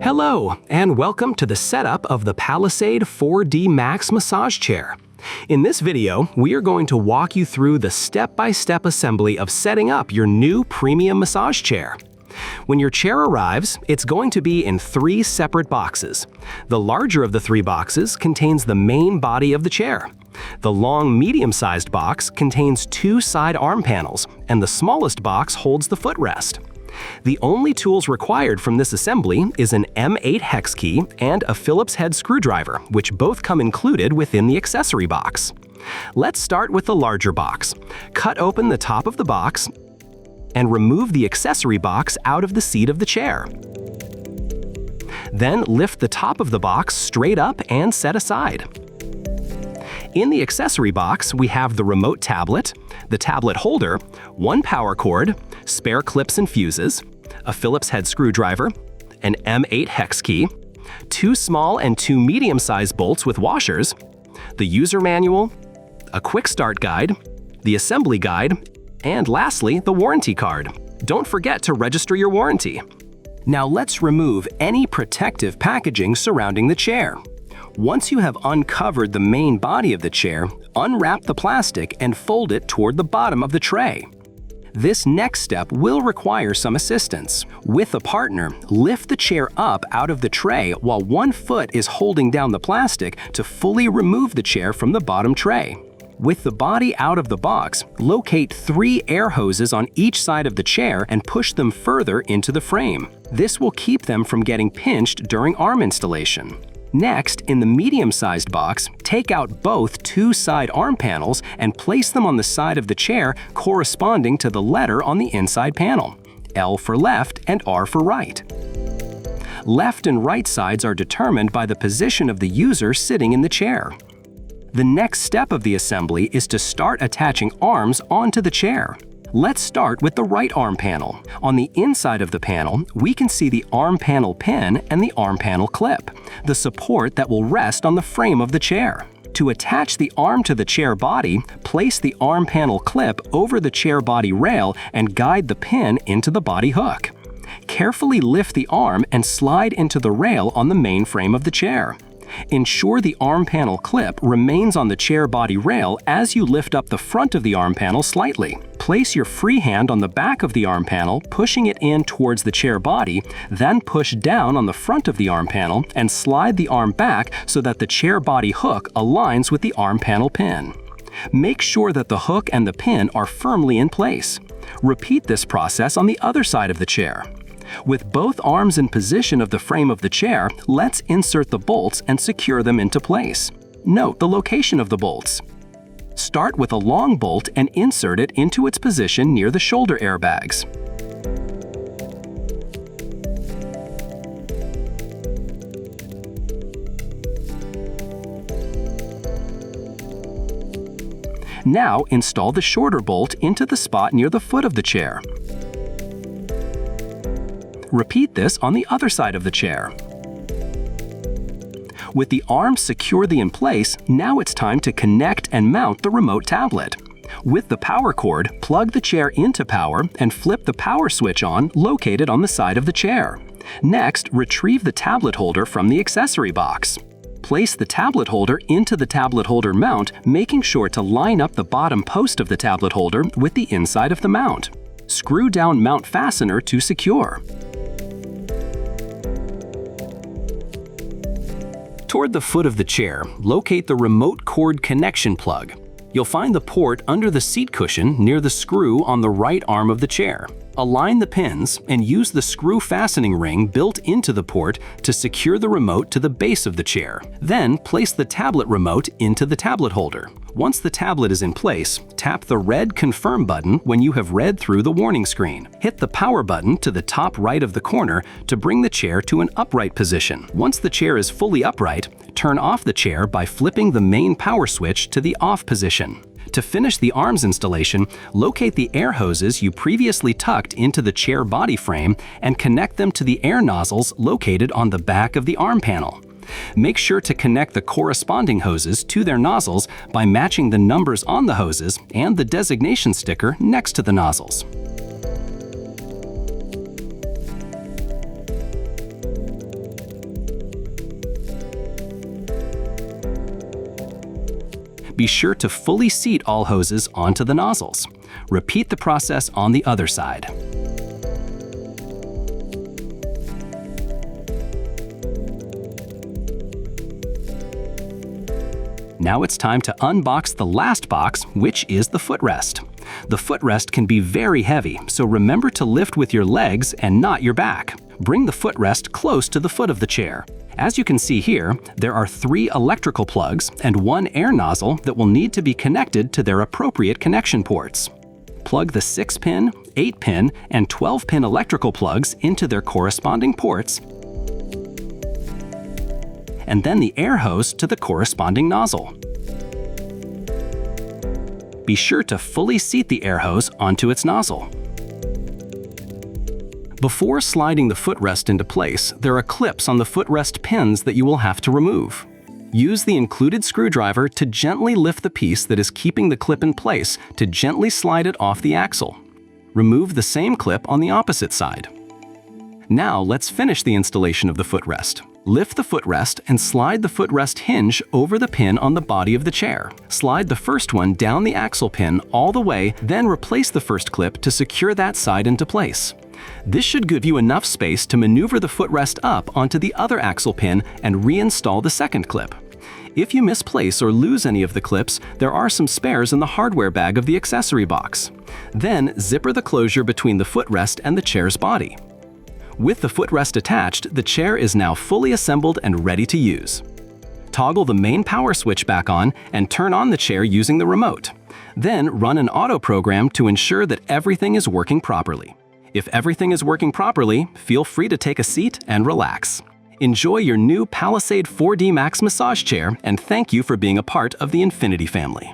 Hello, and welcome to the setup of the Palisade 4D Max Massage Chair. In this video, we are going to walk you through the step-by-step assembly of setting up your new premium massage chair. When your chair arrives, it's going to be in 3 separate boxes. The larger of the 3 boxes contains the main body of the chair. The long, medium-sized box contains 2 side arm panels, and the smallest box holds the footrest. The only tools required from this assembly is an M8 hex key and a Phillips head screwdriver, which both come included within the accessory box. Let's start with the larger box. Cut open the top of the box and remove the accessory box out of the seat of the chair. Then lift the top of the box straight up and set aside. In the accessory box, we have the remote tablet, the tablet holder, 1 power cord, spare clips and fuses, a Phillips head screwdriver, an M8 hex key, 2 small and 2 medium-sized bolts with washers, the user manual, a quick start guide, the assembly guide, and lastly, the warranty card. Don't forget to register your warranty. Now let's remove any protective packaging surrounding the chair. Once you have uncovered the main body of the chair, unwrap the plastic and fold it toward the bottom of the tray. This next step will require some assistance. With a partner, lift the chair up out of the tray while 1 foot is holding down the plastic to fully remove the chair from the bottom tray. With the body out of the box, locate 3 air hoses on each side of the chair and push them further into the frame. This will keep them from getting pinched during arm installation. Next, in the medium-sized box, take out both 2 side arm panels and place them on the side of the chair corresponding to the letter on the inside panel, L for left and R for right. Left and right sides are determined by the position of the user sitting in the chair. The next step of the assembly is to start attaching arms onto the chair. Let's start with the right arm panel. On the inside of the panel, we can see the arm panel pin and the arm panel clip, the support that will rest on the frame of the chair. To attach the arm to the chair body, place the arm panel clip over the chair body rail and guide the pin into the body hook. Carefully lift the arm and slide into the rail on the main frame of the chair. Ensure the arm panel clip remains on the chair body rail as you lift up the front of the arm panel slightly. Place your free hand on the back of the arm panel, pushing it in towards the chair body, then push down on the front of the arm panel and slide the arm back so that the chair body hook aligns with the arm panel pin. Make sure that the hook and the pin are firmly in place. Repeat this process on the other side of the chair. With both arms in position of the frame of the chair, let's insert the bolts and secure them into place. Note the location of the bolts. Start with a long bolt and insert it into its position near the shoulder airbags. Now install the shorter bolt into the spot near the foot of the chair. Repeat this on the other side of the chair. With the arms securely in place, now it's time to connect and mount the remote tablet. With the power cord, plug the chair into power and flip the power switch on located on the side of the chair. Next, retrieve the tablet holder from the accessory box. Place the tablet holder into the tablet holder mount, making sure to line up the bottom post of the tablet holder with the inside of the mount. Screw down mount fastener to secure. Toward the foot of the chair, locate the remote cord connection plug. You'll find the port under the seat cushion near the screw on the right arm of the chair. Align the pins and use the screw fastening ring built into the port to secure the remote to the base of the chair. Then place the tablet remote into the tablet holder. Once the tablet is in place, tap the red Confirm button when you have read through the warning screen. Hit the power button to the top right of the corner to bring the chair to an upright position. Once the chair is fully upright, turn off the chair by flipping the main power switch to the off position. To finish the arms installation, locate the air hoses you previously tucked into the chair body frame and connect them to the air nozzles located on the back of the arm panel. Make sure to connect the corresponding hoses to their nozzles by matching the numbers on the hoses and the designation sticker next to the nozzles. Be sure to fully seat all hoses onto the nozzles. Repeat the process on the other side. Now it's time to unbox the last box, which is the footrest. The footrest can be very heavy, so remember to lift with your legs and not your back. Bring the footrest close to the foot of the chair. As you can see here, there are 3 electrical plugs and 1 air nozzle that will need to be connected to their appropriate connection ports. Plug the 6-pin, 8-pin, and 12-pin electrical plugs into their corresponding ports, and then the air hose to the corresponding nozzle. Be sure to fully seat the air hose onto its nozzle. Before sliding the footrest into place, there are clips on the footrest pins that you will have to remove. Use the included screwdriver to gently lift the piece that is keeping the clip in place to gently slide it off the axle. Remove the same clip on the opposite side. Now let's finish the installation of the footrest. Lift the footrest and slide the footrest hinge over the pin on the body of the chair. Slide the first one down the axle pin all the way, then replace the first clip to secure that side into place. This should give you enough space to maneuver the footrest up onto the other axle pin and reinstall the second clip. If you misplace or lose any of the clips, there are some spares in the hardware bag of the accessory box. Then zipper the closure between the footrest and the chair's body. With the footrest attached, the chair is now fully assembled and ready to use. Toggle the main power switch back on and turn on the chair using the remote. Then run an auto program to ensure that everything is working properly. If everything is working properly, feel free to take a seat and relax. Enjoy your new Palisade 4D Max massage chair, and thank you for being a part of the Infinity family.